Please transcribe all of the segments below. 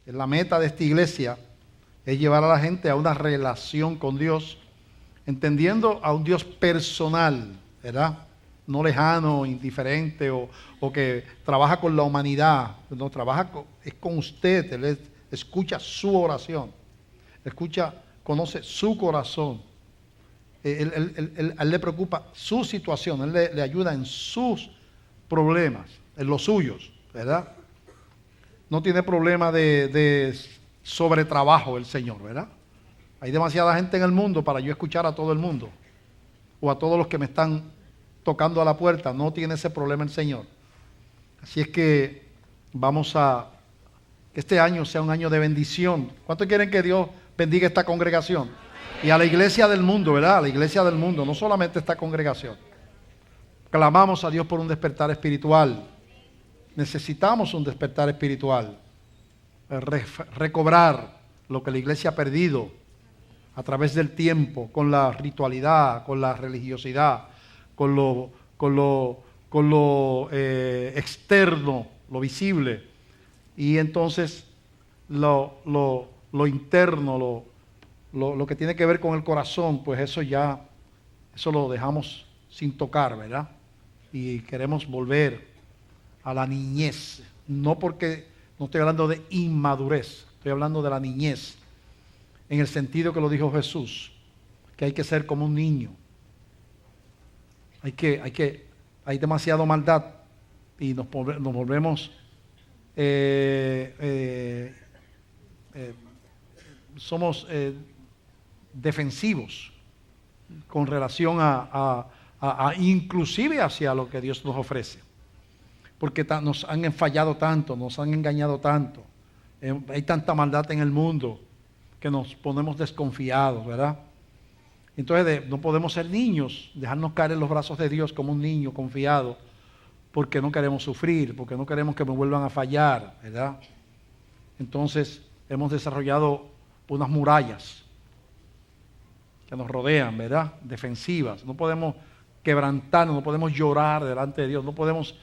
La meta de esta iglesia es llevar a la gente a una relación con Dios, entendiendo a un Dios personal, ¿verdad? No lejano, indiferente o que trabaja con la humanidad. No, es con usted. Escucha su oración. Conoce su corazón. A él le preocupa su situación. Él le ayuda en sus problemas, en los suyos, ¿verdad? No tiene problema de sobretrabajo el Señor, ¿verdad? Hay demasiada gente en el mundo para yo escuchar a todo el mundo o a todos los que me están tocando a la puerta. No tiene ese problema el Señor. Así es que que este año sea un año de bendición. ¿Cuántos quieren que Dios bendiga esta congregación? Y a la iglesia del mundo, ¿verdad? A la iglesia del mundo, no solamente esta congregación. Clamamos a Dios por un despertar espiritual. Necesitamos un despertar espiritual. Recobrar lo que la iglesia ha perdido a través del tiempo, con la ritualidad, con la religiosidad, con lo externo, lo visible. Y entonces lo interno, lo que tiene que ver con el corazón, pues eso lo dejamos sin tocar, ¿verdad? Y queremos volver a la niñez. No estoy hablando de inmadurez, estoy hablando de la niñez, en el sentido que lo dijo Jesús, que hay que ser como un niño. Hay demasiada maldad y nos volvemos somos defensivos con relación inclusive hacia lo que Dios nos ofrece, porque nos han fallado tanto, nos han engañado tanto, hay tanta maldad en el mundo que nos ponemos desconfiados, ¿verdad? Entonces no podemos ser niños, dejarnos caer en los brazos de Dios como un niño confiado, porque no queremos sufrir, porque no queremos que me vuelvan a fallar, ¿verdad? Entonces hemos desarrollado unas murallas que nos rodean, ¿verdad? Defensivas. No podemos quebrantarnos, no podemos llorar delante de Dios, no podemos,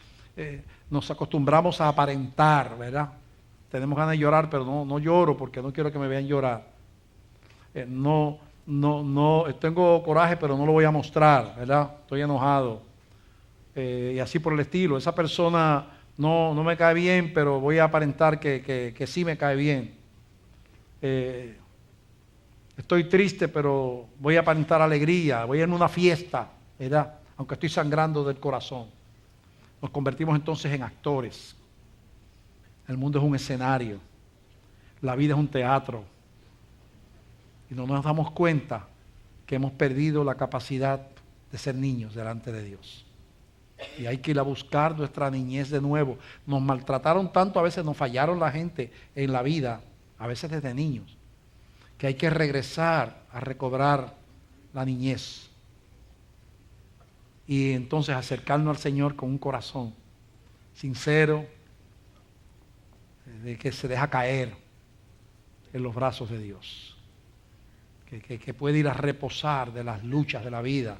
nos acostumbramos a aparentar, ¿verdad? Tenemos ganas de llorar, pero no lloro porque no quiero que me vean llorar. No, tengo coraje, pero no lo voy a mostrar, ¿verdad? Estoy enojado. Y así por el estilo. Esa persona no me cae bien, pero voy a aparentar que sí me cae bien. Estoy triste, pero voy a aparentar alegría. Voy a ir a una fiesta, ¿verdad? Aunque estoy sangrando del corazón. Nos convertimos entonces en actores. El mundo es un escenario. La vida es un teatro. Y no nos damos cuenta que hemos perdido la capacidad de ser niños delante de Dios. Y hay que ir a buscar nuestra niñez de nuevo. Nos maltrataron tanto, a veces nos fallaron la gente en la vida, a veces desde niños, que hay que regresar a recobrar la niñez. Y entonces acercarnos al Señor con un corazón sincero, de que se deja caer en los brazos de Dios. Que puede ir a reposar de las luchas de la vida,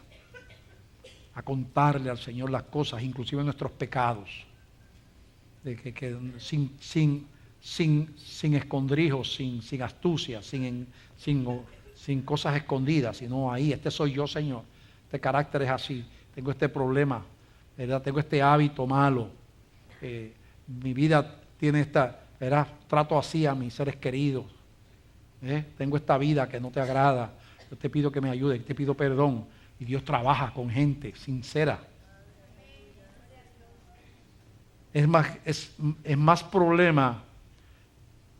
a contarle al Señor las cosas, inclusive nuestros pecados, sin escondrijos, sin astucia, sin cosas escondidas, sino ahí, este soy yo, Señor, este carácter es así, tengo este problema, ¿verdad? Tengo este hábito malo, mi vida tiene ¿verdad? Trato así a mis seres queridos, tengo esta vida que no te agrada, yo te pido que me ayudes, te pido perdón. Y Dios trabaja con gente sincera. Es más problema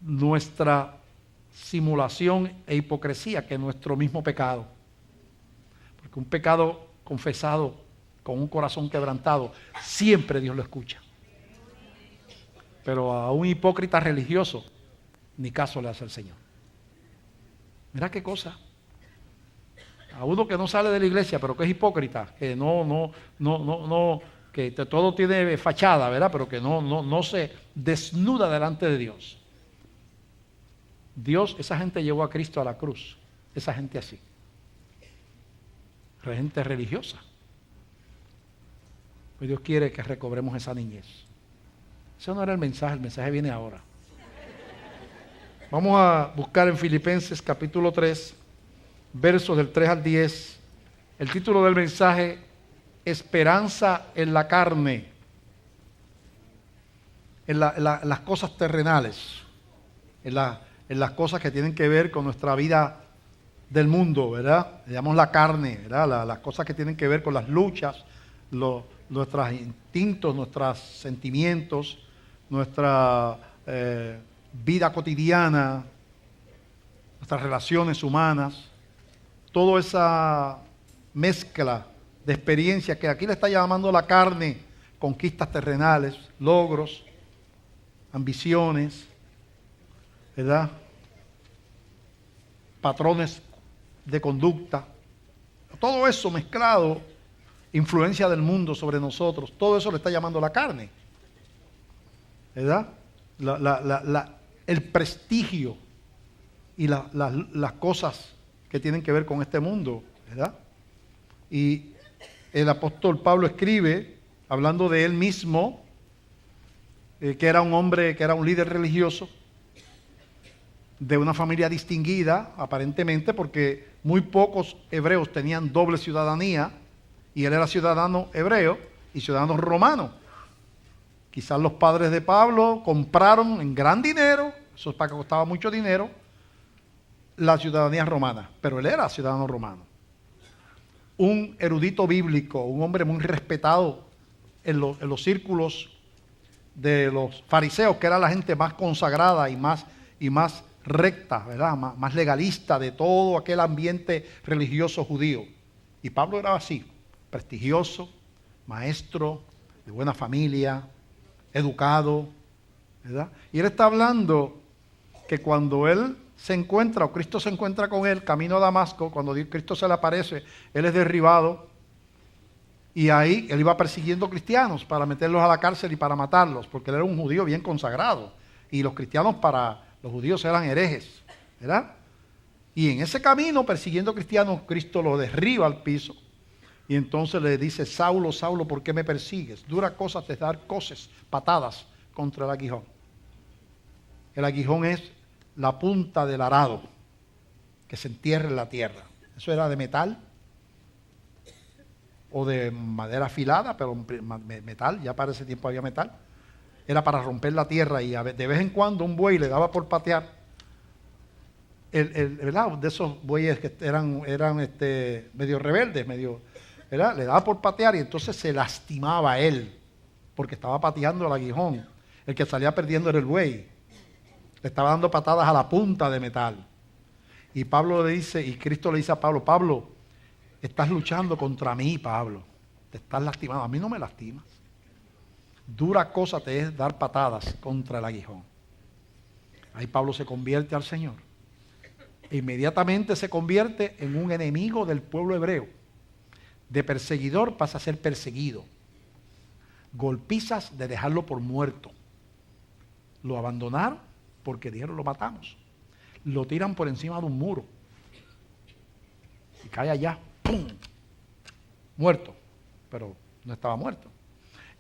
nuestra simulación e hipocresía que nuestro mismo pecado. Porque un pecado confesado con un corazón quebrantado, siempre Dios lo escucha. Pero a un hipócrita religioso, ni caso le hace el Señor. Mira qué cosa. A uno que no sale de la iglesia, pero que es hipócrita, que que todo tiene fachada, ¿verdad? Pero que no se desnuda delante de Dios. Dios, esa gente llevó a Cristo a la cruz. Esa gente así. Gente religiosa. Pues Dios quiere que recobremos esa niñez. Ese no era el mensaje viene ahora. Vamos a buscar en Filipenses capítulo 3, versos del 3 al 10. El título del mensaje: Esperanza en la carne, en las cosas terrenales, en las cosas que tienen que ver con nuestra vida del mundo, ¿verdad? Le llamamos la carne, ¿verdad? Las cosas que tienen que ver con las luchas, nuestros instintos, nuestros sentimientos, nuestra vida cotidiana, nuestras relaciones humanas, toda esa mezcla de experiencias que aquí le está llamando la carne: conquistas terrenales, logros, ambiciones, ¿verdad? Patrones de conducta, todo eso mezclado, influencia del mundo sobre nosotros, todo eso le está llamando la carne, ¿verdad? El prestigio y las cosas que tienen que ver con este mundo, ¿verdad? Y el apóstol Pablo escribe, hablando de él mismo, que era un hombre, que era un líder religioso, de una familia distinguida, aparentemente, porque muy pocos hebreos tenían doble ciudadanía, y él era ciudadano hebreo y ciudadano romano. Quizás los padres de Pablo compraron en gran dinero, eso es para que costaba mucho dinero, la ciudadanía romana, pero él era ciudadano romano. Un erudito bíblico, un hombre muy respetado en los círculos de los fariseos, que era la gente más consagrada y más recta, ¿verdad? Más legalista de todo aquel ambiente religioso judío. Y Pablo era así, prestigioso, maestro, de buena familia, educado, ¿verdad? Y él está hablando que cuando él se encuentra, o Cristo se encuentra con él, camino a Damasco, cuando Cristo se le aparece, él es derribado, y ahí él iba persiguiendo cristianos para meterlos a la cárcel y para matarlos, porque él era un judío bien consagrado, y los cristianos para los judíos eran herejes, ¿verdad? Y en ese camino, persiguiendo cristianos, Cristo lo derriba al piso, y entonces le dice: Saulo, Saulo, ¿por qué me persigues? Dura cosa te dar coces, patadas contra el aguijón. El aguijón es la punta del arado que se entierra en la tierra. Eso era de metal o de madera afilada, pero metal, ya para ese tiempo había metal. Era para romper la tierra, y de vez en cuando un buey le daba por patear, ¿verdad? De esos bueyes que eran medio rebeldes, ¿verdad? Le daba por patear, y entonces se lastimaba él, porque estaba pateando el aguijón. El que salía perdiendo era el buey. Le estaba dando patadas a la punta de metal. Y Pablo le dice, y Cristo le dice a Pablo: Pablo, estás luchando contra mí, Pablo. Te estás lastimando. A mí no me lastimas. Dura cosa te es dar patadas contra el aguijón. Ahí Pablo se convierte al Señor. E inmediatamente se convierte en un enemigo del pueblo hebreo. De perseguidor pasa a ser perseguido. Golpizas de dejarlo por muerto. Lo abandonaron porque dijeron: lo matamos. Lo tiran por encima de un muro y cae allá, ¡pum!, muerto, pero no estaba muerto.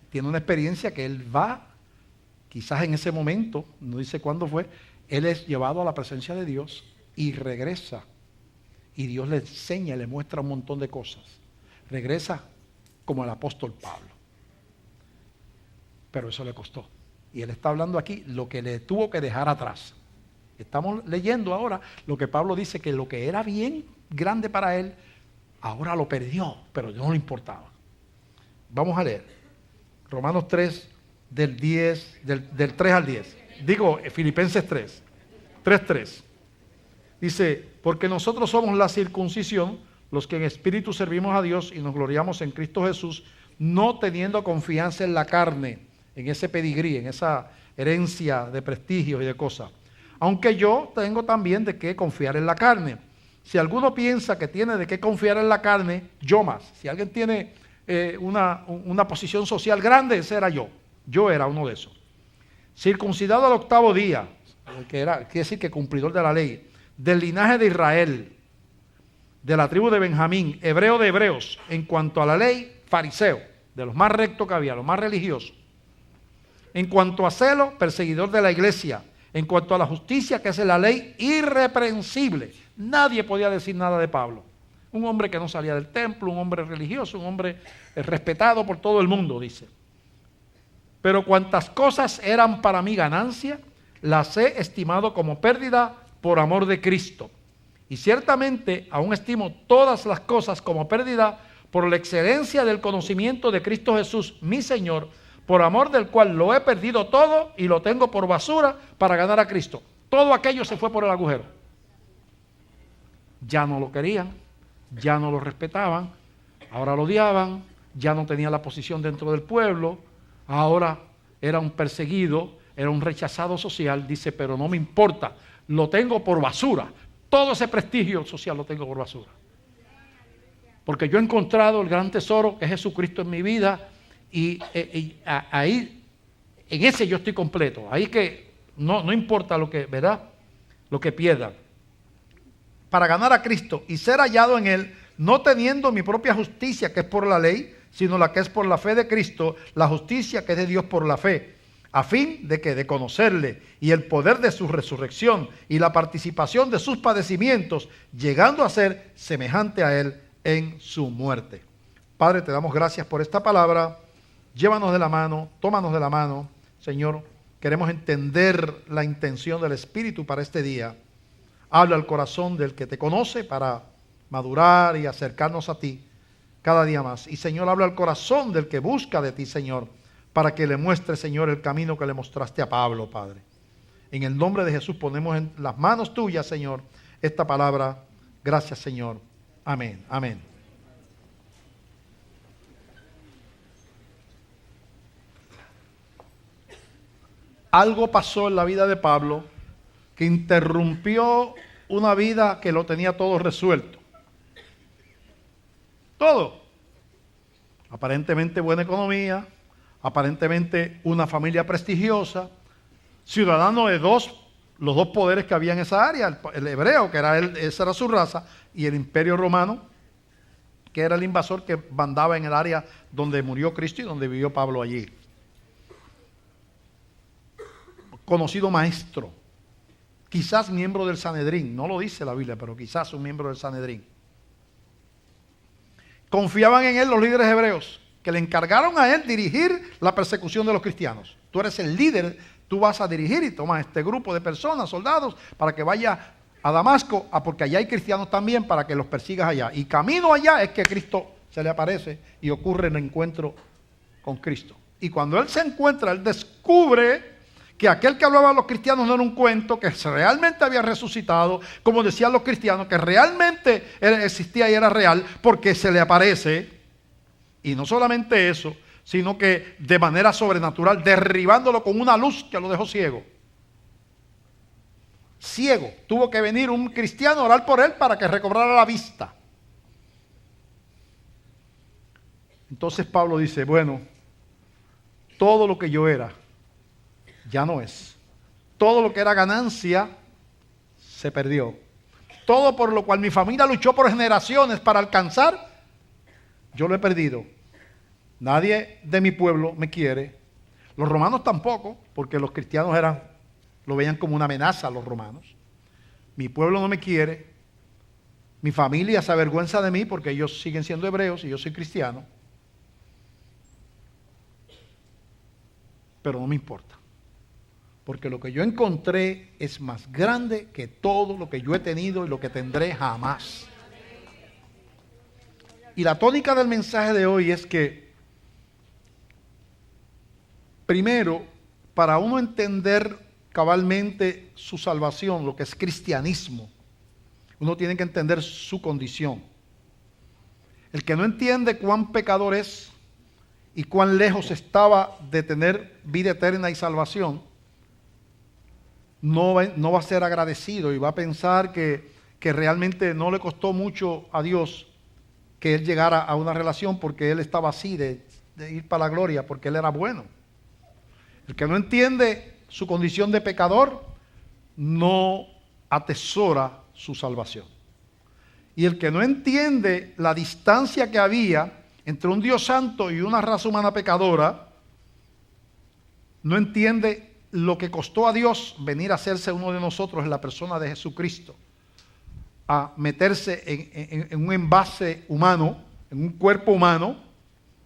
Tiene una experiencia que él va, quizás en ese momento, no dice cuándo fue, él es llevado a la presencia de Dios y regresa, y Dios le enseña, le muestra un montón de cosas. Regresa como el apóstol Pablo, pero eso le costó. Y él está hablando aquí lo que le tuvo que dejar atrás. Estamos leyendo ahora lo que Pablo dice, que lo que era bien grande para él, ahora lo perdió, pero no le importaba. Vamos a leer Romanos 3, del 3 al 10. Digo, Filipenses 3. Dice: porque nosotros somos la circuncisión, los que en espíritu servimos a Dios y nos gloriamos en Cristo Jesús, no teniendo confianza en la carne, en ese pedigrí, en esa herencia de prestigio y de cosas. Aunque yo tengo también de qué confiar en la carne. Si alguno piensa que tiene de qué confiar en la carne, yo más. Si alguien tiene una posición social grande, ese era yo. Yo era uno de esos. Circuncidado al 8º día, quiere decir que cumplidor de la ley, del linaje de Israel, de la tribu de Benjamín, hebreo de hebreos, en cuanto a la ley, fariseo, de los más rectos que había, los más religiosos. En cuanto a celo, perseguidor de la iglesia. En cuanto a la justicia, que es la ley irreprensible, nadie podía decir nada de Pablo. Un hombre que no salía del templo, un hombre religioso, un hombre respetado por todo el mundo, dice. Pero cuantas cosas eran para mí ganancia, las he estimado como pérdida por amor de Cristo. Y ciertamente aún estimo todas las cosas como pérdida por la excelencia del conocimiento de Cristo Jesús, mi Señor, por amor del cual lo he perdido todo y lo tengo por basura para ganar a Cristo. Todo aquello se fue por el agujero. Ya no lo querían, ya no lo respetaban, ahora lo odiaban, ya no tenía la posición dentro del pueblo, ahora era un perseguido, era un rechazado social. Dice, pero no me importa, lo tengo por basura. Todo ese prestigio social lo tengo por basura. Porque yo he encontrado el gran tesoro que es Jesucristo en mi vida y ahí, en ese yo estoy completo. Ahí que no importa lo que, ¿verdad? Lo que pierda. Para ganar a Cristo y ser hallado en Él, no teniendo mi propia justicia que es por la ley, sino la que es por la fe de Cristo, la justicia que es de Dios por la fe, a fin de que de conocerle y el poder de su resurrección y la participación de sus padecimientos, llegando a ser semejante a Él en su muerte. Padre, te damos gracias por esta palabra. Llévanos de la mano, tómanos de la mano, Señor. Queremos entender la intención del Espíritu para este día. Habla al corazón del que te conoce para madurar y acercarnos a ti cada día más. Y Señor, habla al corazón del que busca de ti, Señor, para que le muestre, Señor, el camino que le mostraste a Pablo, Padre. En el nombre de Jesús ponemos en las manos tuyas, Señor, esta palabra. Gracias, Señor. Amén. Amén. Algo pasó en la vida de Pablo que interrumpió una vida que lo tenía todo resuelto. Todo. Aparentemente buena economía, aparentemente una familia prestigiosa, ciudadano de los dos poderes que había en esa área, el hebreo, que era esa era su raza, y el imperio romano, que era el invasor que mandaba en el área donde murió Cristo y donde vivió Pablo allí. Conocido maestro, quizás miembro del Sanedrín, no lo dice la Biblia, pero quizás un miembro del Sanedrín. Confiaban en él los líderes hebreos, que le encargaron a él dirigir la persecución de los cristianos. Tú eres el líder, tú vas a dirigir y tomas este grupo de personas, soldados, para que vaya a Damasco, porque allá hay cristianos también, para que los persigas allá. Y camino allá es que Cristo se le aparece y ocurre el encuentro con Cristo. Y cuando él se encuentra, él descubre que aquel que hablaba a los cristianos no era un cuento, que realmente había resucitado, como decían los cristianos, que realmente existía y era real, porque se le aparece. Y no solamente eso, sino que de manera sobrenatural, derribándolo con una luz que lo dejó ciego. Ciego. Tuvo que venir un cristiano a orar por él para que recobrara la vista. Entonces Pablo dice, bueno, todo lo que yo era, ya no es. Todo lo que era ganancia se perdió. Todo por lo cual mi familia luchó por generaciones para alcanzar, yo lo he perdido. Nadie de mi pueblo me quiere. Los romanos tampoco, porque los cristianos lo veían como una amenaza a los romanos. Mi pueblo no me quiere. Mi familia se avergüenza de mí porque ellos siguen siendo hebreos y yo soy cristiano. Pero no me importa. Porque lo que yo encontré es más grande que todo lo que yo he tenido y lo que tendré jamás. Y la tónica del mensaje de hoy es que, primero, para uno entender cabalmente su salvación, lo que es cristianismo, uno tiene que entender su condición. El que no entiende cuán pecador es y cuán lejos estaba de tener vida eterna y salvación, no va a ser agradecido y va a pensar que realmente no le costó mucho a Dios que él llegara a una relación, porque él estaba así de ir para la gloria, porque él era bueno. El que no entiende su condición de pecador no atesora su salvación. Y el que no entiende la distancia que había entre un Dios santo y una raza humana pecadora, no entiende lo que costó a Dios venir a hacerse uno de nosotros en la persona de Jesucristo, a meterse en un envase humano, en un cuerpo humano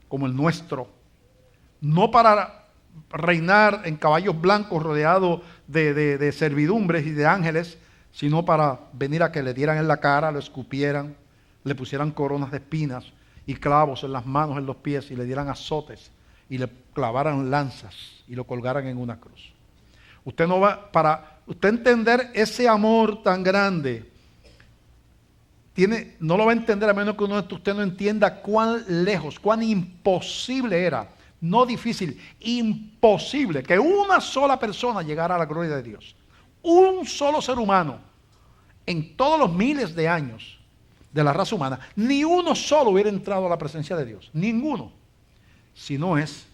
como el nuestro, no para reinar en caballos blancos rodeado de servidumbres y de ángeles, sino para venir a que le dieran en la cara, lo escupieran, le pusieran coronas de espinas y clavos en las manos, en los pies, y le dieran azotes y le clavaran lanzas y lo colgaran en una cruz. Usted no va, para usted entender ese amor tan grande, no lo va a entender a menos que usted no entienda cuán lejos, cuán imposible era, no difícil, imposible que una sola persona llegara a la gloria de Dios. Un solo ser humano en todos los miles de años de la raza humana, ni uno solo hubiera entrado a la presencia de Dios, ninguno, si no es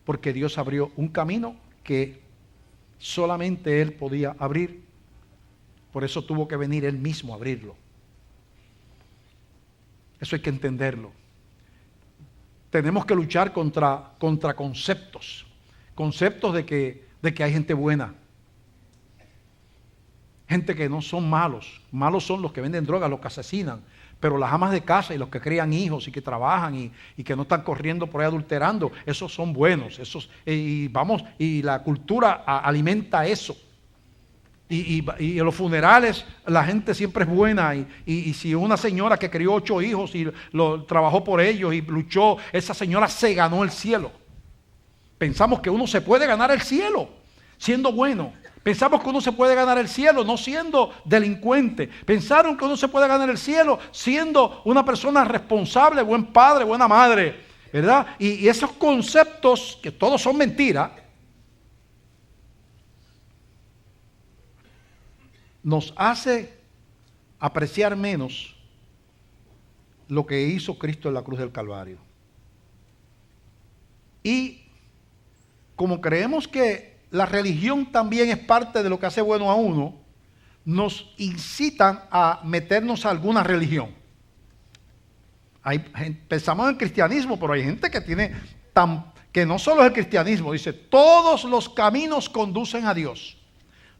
porque Dios abrió un camino que solamente Él podía abrir. Por eso tuvo que venir Él mismo a abrirlo. Eso hay que entenderlo. Tenemos que luchar contra conceptos de que hay gente buena, gente que no son malos. Malos son los que venden drogas, los que asesinan. Pero las amas de casa y los que crían hijos y que trabajan y que no están corriendo por ahí adulterando, esos son buenos. Y la cultura alimenta eso. Y en los funerales la gente siempre es buena. Y si una señora que crió 8 hijos y trabajó por ellos y luchó, esa señora se ganó el cielo. Pensamos que uno se puede ganar el cielo siendo bueno. Pensamos que uno se puede ganar el cielo no siendo delincuente. Pensaron que uno se puede ganar el cielo siendo una persona responsable, buen padre, buena madre, ¿verdad? Y esos conceptos, que todos son mentiras, nos hace apreciar menos lo que hizo Cristo en la cruz del Calvario. Y como creemos que la religión también es parte de lo que hace bueno a uno, nos incitan a meternos a alguna religión. Pensamos en el cristianismo, pero hay gente que que no solo es el cristianismo, dice, todos los caminos conducen a Dios.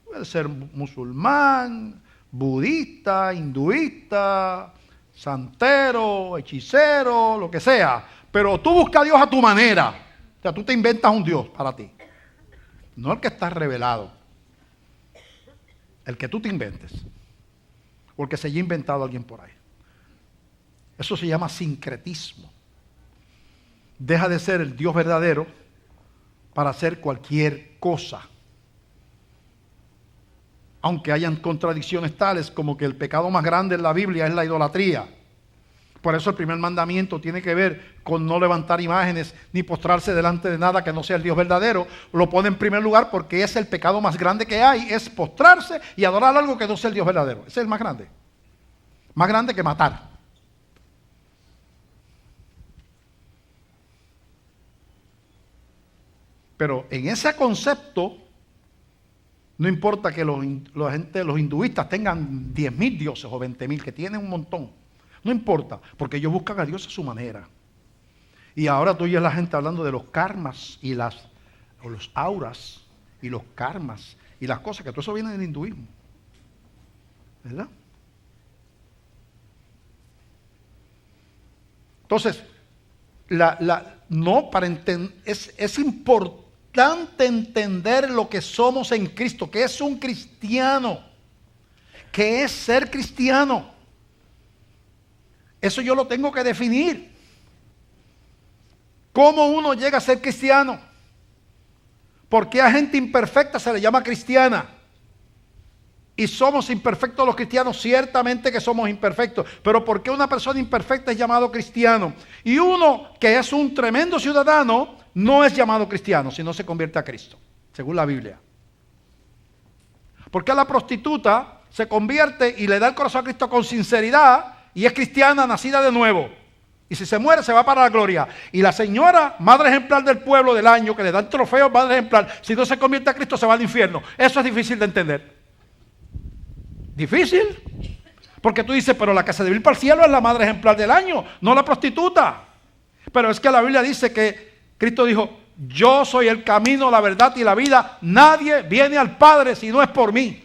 Puede ser musulmán, budista, hinduista, santero, hechicero, lo que sea. Pero tú buscas a Dios a tu manera. O sea, tú te inventas un Dios para ti. No el que está revelado. El que tú te inventes. O el que se haya inventado alguien por ahí. Eso se llama sincretismo. Deja de ser el Dios verdadero para hacer cualquier cosa. Aunque hayan contradicciones tales como que el pecado más grande en la Biblia es la idolatría. Por eso el primer mandamiento tiene que ver con no levantar imágenes ni postrarse delante de nada que no sea el Dios verdadero. Lo pone en primer lugar porque es el pecado más grande que hay, es postrarse y adorar algo que no sea el Dios verdadero. Ese es el más grande. Más grande que matar. Pero en ese concepto, no importa que los hinduistas tengan 10,000 dioses o 20,000, que tienen un montón. No importa, porque ellos buscan a Dios a su manera. Y ahora tú oyes la gente hablando de los karmas y los auras y los karmas y las cosas, que todo eso viene del hinduismo. ¿Verdad? Entonces, es importante entender lo que somos en Cristo, que es un cristiano, que es ser cristiano. Eso yo lo tengo que definir. ¿Cómo uno llega a ser cristiano? ¿Por qué a gente imperfecta se le llama cristiana? Y somos imperfectos los cristianos, ciertamente que somos imperfectos, pero ¿por qué una persona imperfecta es llamado cristiano? Y uno que es un tremendo ciudadano no es llamado cristiano si no se convierte a Cristo, según la Biblia. ¿Por qué la prostituta se convierte y le da el corazón a Cristo con sinceridad y es cristiana, nacida de nuevo? Y si se muere, se va para la gloria. Y la señora, madre ejemplar del pueblo del año, que le da el trofeo madre ejemplar, si no se convierte a Cristo, se va al infierno. Eso es difícil de entender. ¿Difícil? Porque tú dices, pero la que se debe ir para el cielo es la madre ejemplar del año, no la prostituta. Pero es que la Biblia dice que Cristo dijo, Yo soy el camino, la verdad y la vida. Nadie viene al Padre si no es por mí.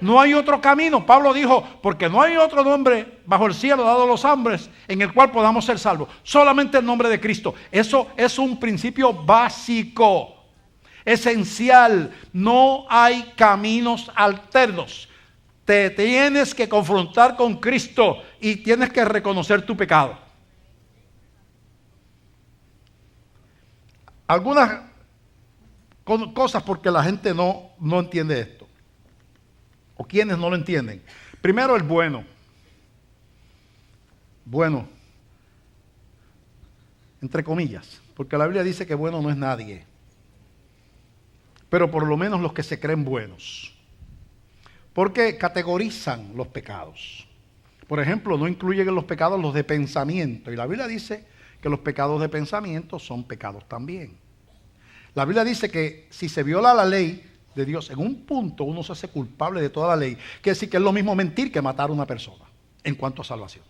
No hay otro camino. Pablo dijo, porque no hay otro nombre bajo el cielo dado a los hombres en el cual podamos ser salvos. Solamente el nombre de Cristo. Eso es un principio básico, esencial. No hay caminos alternos. Te tienes que confrontar con Cristo y tienes que reconocer tu pecado. Algunas cosas porque la gente no entiende esto. O quienes no lo entienden. Primero, el bueno. Bueno, entre comillas, porque la Biblia dice que bueno no es nadie. Pero por lo menos los que se creen buenos. Porque categorizan los pecados. Por ejemplo, no incluyen en los pecados los de pensamiento. Y la Biblia dice que los pecados de pensamiento son pecados también. La Biblia dice que si se viola la ley de Dios, en un punto uno se hace culpable de toda la ley. Quiere decir que es lo mismo mentir que matar a una persona en cuanto a salvación.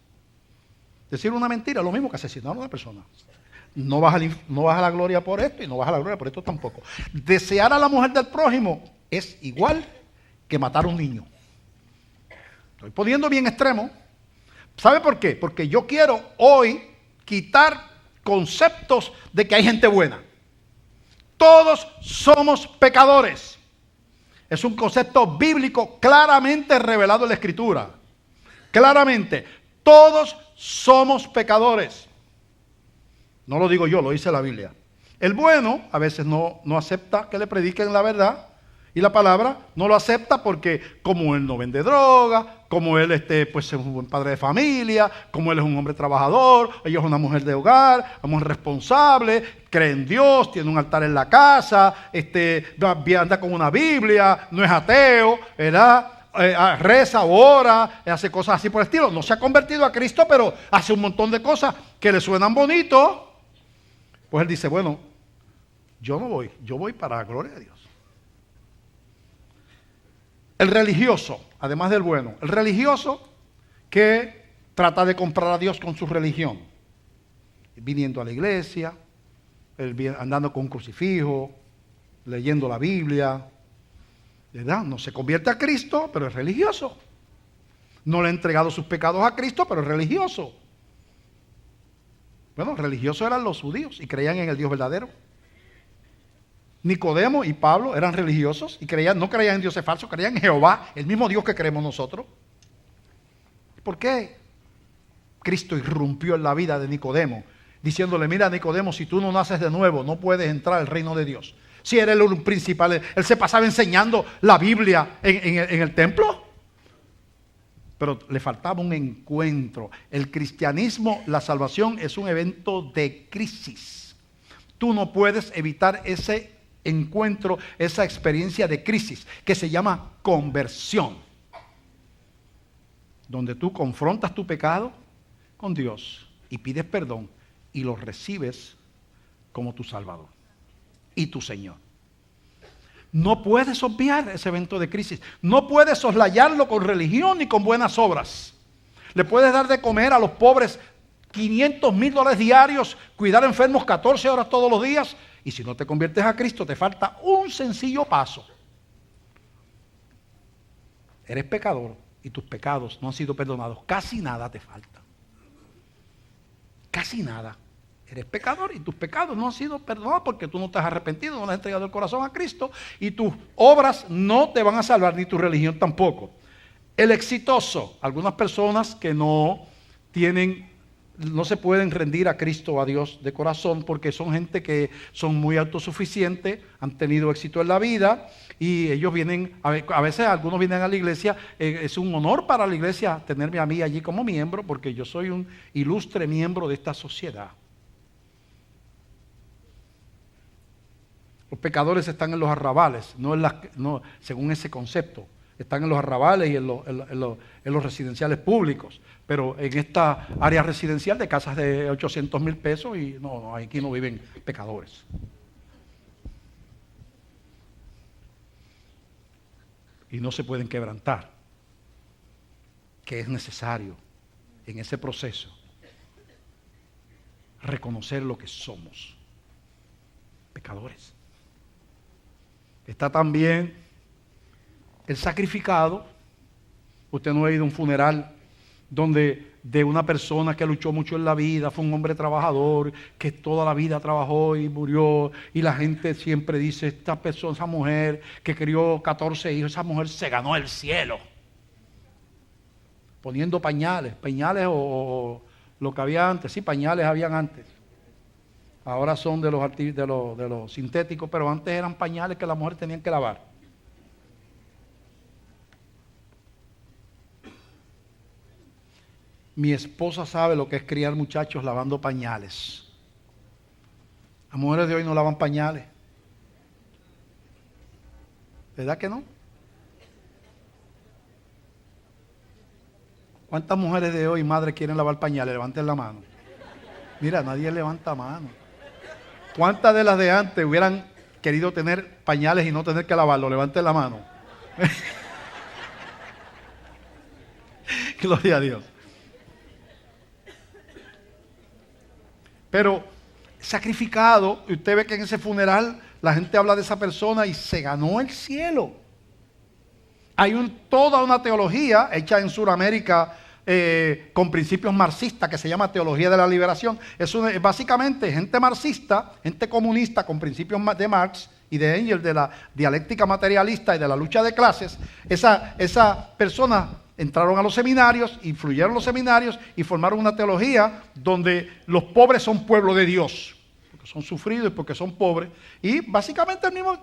Decir una mentira es lo mismo que asesinar a una persona. No vas a la gloria por esto y no vas a la gloria por esto tampoco. Desear a la mujer del prójimo es igual que matar a un niño. Estoy poniendo bien extremo. ¿Sabe por qué? Porque yo quiero hoy quitar conceptos de que hay gente buena. Todos somos pecadores. Es un concepto bíblico claramente revelado en la Escritura. Claramente, todos somos pecadores. No lo digo yo, lo dice la Biblia. El bueno a veces no acepta que le prediquen la verdad y la palabra, no lo acepta porque como él no vende droga, como él pues es un buen padre de familia, como él es un hombre trabajador, ella es una mujer de hogar, una mujer responsable, cree en Dios, tiene un altar en la casa, anda con una Biblia, no es ateo, ¿verdad? Reza, ora, hace cosas así por el estilo. No se ha convertido a Cristo, pero hace un montón de cosas que le suenan bonitos. Pues él dice, bueno, yo no voy, yo voy para la gloria de Dios. El religioso, además del bueno, el religioso que trata de comprar a Dios con su religión, viniendo a la iglesia, andando con un crucifijo, leyendo la Biblia, ¿verdad? No se convierte a Cristo, pero es religioso. No le ha entregado sus pecados a Cristo, pero es religioso. Bueno, religiosos eran los judíos y creían en el Dios verdadero. Nicodemo y Pablo eran religiosos y no creían en dioses falsos, creían en Jehová, el mismo Dios que creemos nosotros. ¿Por qué Cristo irrumpió en la vida de Nicodemo, diciéndole, mira Nicodemo, si tú no naces de nuevo, no puedes entrar al reino de Dios? Si era el principal, él se pasaba enseñando la Biblia en el templo. Pero le faltaba un encuentro. El cristianismo, la salvación es un evento de crisis. Tú no puedes evitar ese encuentro, esa experiencia de crisis que se llama conversión, donde tú confrontas tu pecado con Dios y pides perdón y lo recibes como tu Salvador y tu Señor. No puedes obviar ese evento de crisis, no puedes soslayarlo con religión ni con buenas obras. Le puedes dar de comer a los pobres $500,000 diarios, cuidar enfermos 14 horas todos los días. Y si no te conviertes a Cristo, te falta un sencillo paso. Eres pecador y tus pecados no han sido perdonados. Casi nada te falta. Casi nada. Eres pecador y tus pecados no han sido perdonados porque tú no te has arrepentido, no le has entregado el corazón a Cristo y tus obras no te van a salvar, ni tu religión tampoco. El exitoso, algunas personas que no se pueden rendir a Cristo o a Dios de corazón porque son gente que son muy autosuficientes, han tenido éxito en la vida y ellos vienen, a veces algunos vienen a la iglesia, es un honor para la iglesia tenerme a mí allí como miembro porque yo soy un ilustre miembro de esta sociedad. Los pecadores están en los arrabales, no según ese concepto. Están en los arrabales y en los residenciales públicos. Pero en esta área residencial de casas de 800,000 pesos, y no, aquí no viven pecadores. Y no se pueden quebrantar. Que es necesario en ese proceso reconocer lo que somos. Pecadores. Está también el sacrificado. Usted no ha ido a un funeral donde de una persona que luchó mucho en la vida, fue un hombre trabajador, que toda la vida trabajó y murió, y la gente siempre dice, esta persona, esa mujer que crió 14 hijos, esa mujer se ganó el cielo. Poniendo pañales o lo que había antes, sí, pañales habían antes. Ahora son de los sintéticos, pero antes eran pañales que las mujeres tenían que lavar. Mi esposa sabe lo que es criar muchachos lavando pañales. Las mujeres de hoy no lavan pañales. ¿Verdad que no? ¿Cuántas mujeres de hoy, madres, quieren lavar pañales? Levanten la mano. Mira, nadie levanta mano. ¿Cuántas de las de antes hubieran querido tener pañales y no tener que lavarlo? Levanten la mano. Gloria a Dios. Pero sacrificado, y usted ve que en ese funeral la gente habla de esa persona y se ganó el cielo. Hay toda una teología hecha en Sudamérica con principios marxistas que se llama teología de la liberación. Es básicamente gente marxista, gente comunista con principios de Marx y de Engels, de la dialéctica materialista y de la lucha de clases. Esa persona entraron a los seminarios, influyeron los seminarios y formaron una teología donde los pobres son pueblo de Dios, porque son sufridos y porque son pobres. Y básicamente el mismo,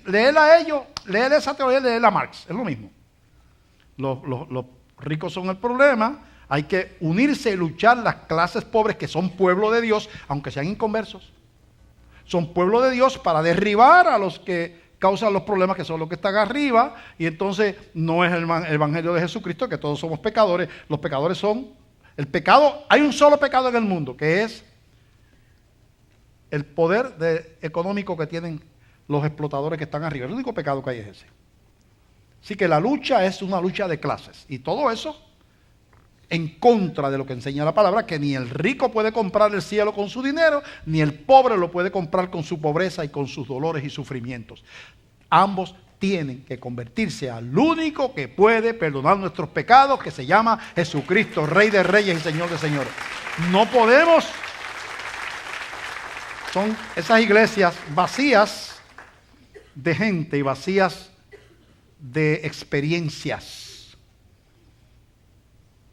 leer a ellos, leer esa teología, leer a Marx, es lo mismo. Los ricos son el problema, hay que unirse y luchar las clases pobres que son pueblo de Dios, aunque sean inconversos. Son pueblo de Dios para derribar a los que causan los problemas, que son los que están arriba, y entonces no es el evangelio de Jesucristo, que todos somos pecadores. Los pecadores son el pecado. Hay un solo pecado en el mundo, que es el poder económico que tienen los explotadores que están arriba. El único pecado que hay es ese. Así que la lucha es una lucha de clases, y todo eso en contra de lo que enseña la palabra, que ni el rico puede comprar el cielo con su dinero, ni el pobre lo puede comprar con su pobreza y con sus dolores y sufrimientos. Ambos tienen que convertirse al único que puede perdonar nuestros pecados, que se llama Jesucristo, Rey de Reyes y Señor de Señores. No podemos. Son esas iglesias vacías de gente y vacías de experiencias.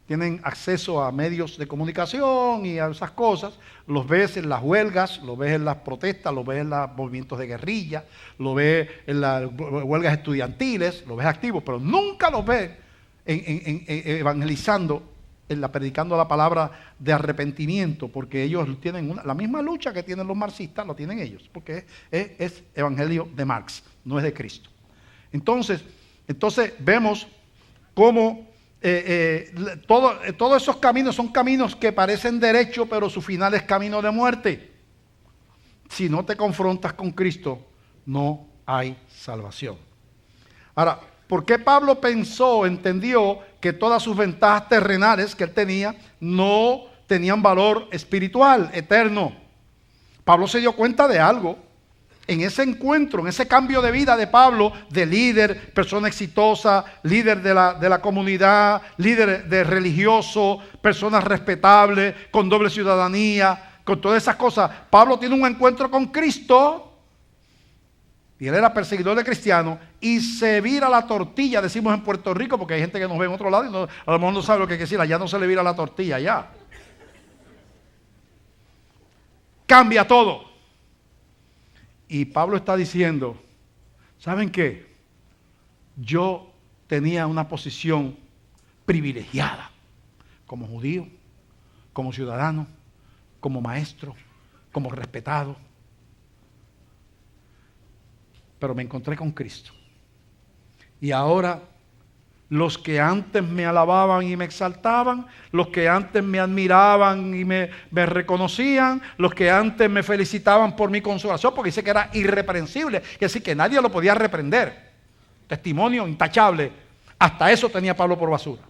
Tienen acceso a medios de comunicación y a esas cosas, los ves en las huelgas, los ves en las protestas, los ves en los movimientos de guerrilla, los ves en las huelgas estudiantiles, los ves activos, pero nunca los ves evangelizando, predicando la palabra de arrepentimiento, porque ellos tienen la misma lucha que tienen los marxistas, lo tienen ellos, porque es evangelio de Marx, no es de Cristo. Entonces vemos cómo todos esos caminos son caminos que parecen derechos, pero su final es camino de muerte. Si no te confrontas con Cristo, no hay salvación. Ahora, ¿por qué Pablo entendió que todas sus ventajas terrenales que él tenía no tenían valor espiritual, eterno? Pablo se dio cuenta de algo. En ese encuentro, en ese cambio de vida de Pablo, de líder, persona exitosa, líder de la comunidad, líder de religioso, persona respetable, con doble ciudadanía, con todas esas cosas, Pablo tiene un encuentro con Cristo, y él era perseguidor de cristianos, y se vira la tortilla, decimos en Puerto Rico, porque hay gente que nos ve en otro lado y a lo mejor no sabe lo que quiere decir, allá no se le vira la tortilla, allá. Cambia todo. Y Pablo está diciendo, ¿saben qué? Yo tenía una posición privilegiada como judío, como ciudadano, como maestro, como respetado. Pero me encontré con Cristo. Y ahora los que antes me alababan y me exaltaban, los que antes me admiraban y me reconocían, los que antes me felicitaban por mi consolación, porque dice que era irreprensible, que decir que nadie lo podía reprender. Testimonio intachable. Hasta eso tenía Pablo por basura,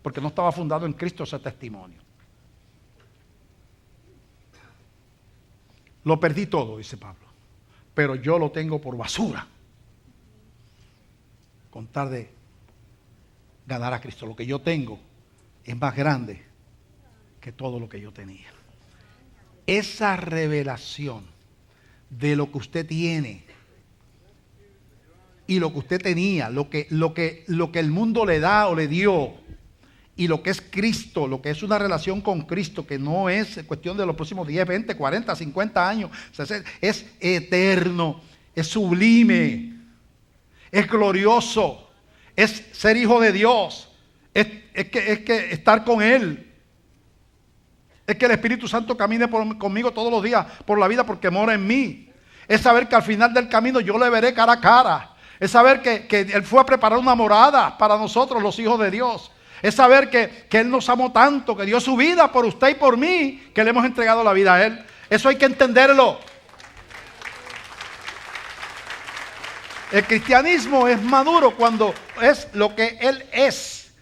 porque no estaba fundado en Cristo ese testimonio. Lo perdí todo, dice Pablo. pero yo lo tengo por basura. Con tal de ganar a Cristo. Lo que yo tengo es más grande que todo lo que yo tenía. Esa revelación de lo que usted tiene y lo que usted tenía, lo que el mundo le da o le dio, y lo que es Cristo, lo que es una relación con Cristo, que no es cuestión de los próximos 10, 20, 40, 50 años, o sea, es eterno, es sublime, es glorioso, es ser hijo de Dios, es que estar con Él, es que el Espíritu Santo camine conmigo todos los días por la vida porque mora en mí, es saber que al final del camino yo le veré cara a cara, es saber que Él fue a preparar una morada para nosotros los hijos de Dios. Es saber que Él nos amó tanto, que dio su vida por usted y por mí, que le hemos entregado la vida a Él. Eso hay que entenderlo. El cristianismo es maduro cuando es lo que Él es,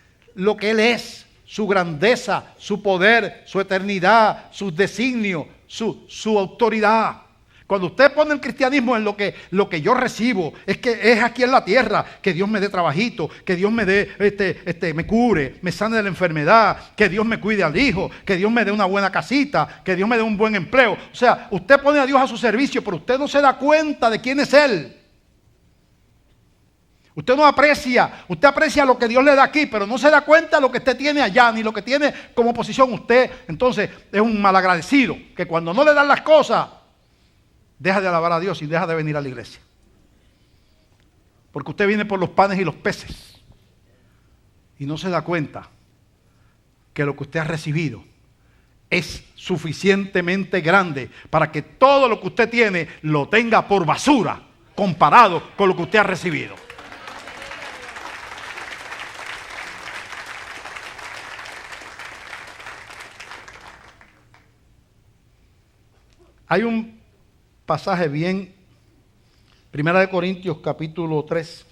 su grandeza, su poder, su eternidad, sus designios, su autoridad. Cuando usted pone el cristianismo en lo que yo recibo, es que es aquí en la tierra, que Dios me dé trabajito, que Dios me dé, me cure, me sane de la enfermedad, que Dios me cuide al hijo, que Dios me dé una buena casita, que Dios me dé un buen empleo. O sea, usted pone a Dios a su servicio, pero usted no se da cuenta de quién es Él. Usted no aprecia, usted aprecia lo que Dios le da aquí, pero no se da cuenta de lo que usted tiene allá, ni lo que tiene como posición usted. Entonces es un malagradecido, que cuando no le dan las cosas, deja de alabar a Dios y deja de venir a la iglesia. Porque usted viene por los panes y los peces. Y no se da cuenta que lo que usted ha recibido es suficientemente grande para que todo lo que usted tiene lo tenga por basura comparado con lo que usted ha recibido. Hay un pasaje bien, 1 Corintios capítulo 3,